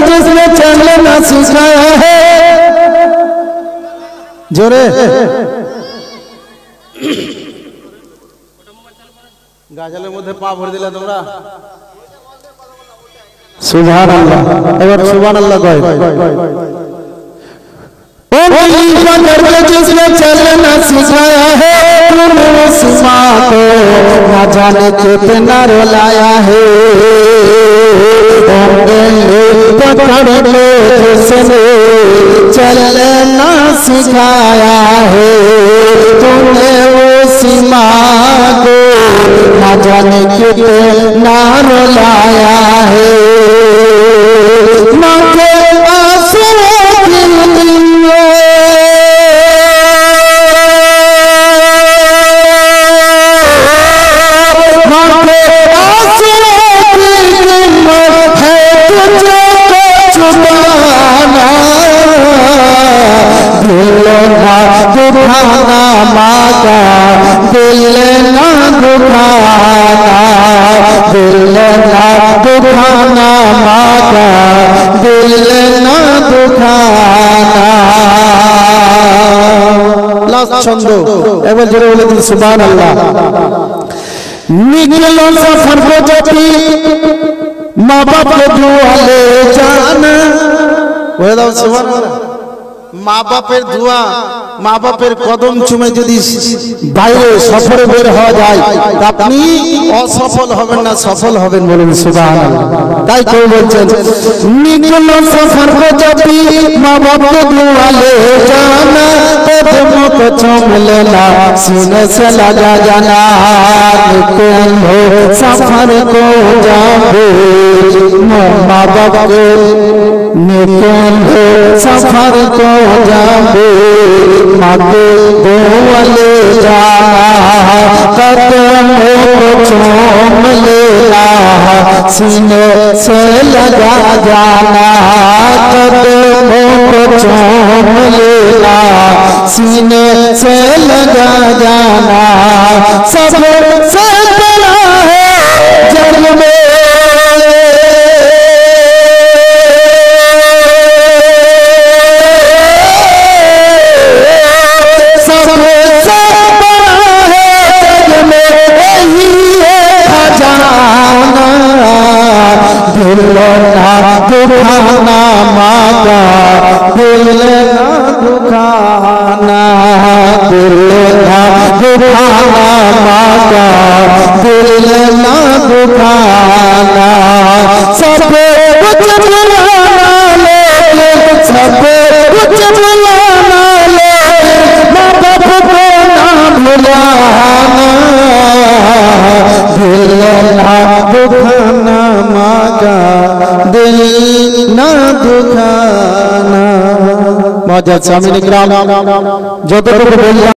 जिसने चलना सिखाया है जोरे गाजलेर मध्य पा भर दिला তোমরা সুবহানাল্লাহ এবার সুবহানাল্লাহ কয় जिसने चलना सिखाया है मुसमा को न जाने कितना रुलाया है पकड़ लो जिसने चलना सिखाया है तूने वो सीमा को न जाने कितना रुलाया है এবার জোরে বলে দিন সুবহানাল্লাহ निकलो सफर को जबी माँ बाप को दुआ ले जाना बोले दाओ सुबहानाल्लाह माँ बापेर दुआ माँ बापेर कदम चुमे यदि বাইরে সফরে বের হওয়া যায় আপনি অসফল হবেন না সফল হবেন বলেন সুবহানাল্লাহ তাই কেউ বলছেন निकलो सफर को जबी माँ बाप को दुआ ले जाना कदमों को चूम लेना सीने से लगा जाना निकलो सफर को जाबे माँ बाप के निकलो सफर को जाबे माँ के दुआ ले जाना कदमों को चूम लेना सीने से लगा जाना कदमों को चूम लेना सीने से लगा जाना सबसे बड़ा है जन्म में सबसे बड़ा है जन्म में यही है खजाना दिल ना दुखाना माँ का दिल ना दुखाना दिल ना दुखाना माँ का दिल ना दुखाना सब कुछ बुलाना ले सब कुछ बुलाना ले माँ बाप को ना भुलाना दिल ना दुखाना माँ का दिल ना दुखाना मौजूद सामीन इकराम जो तो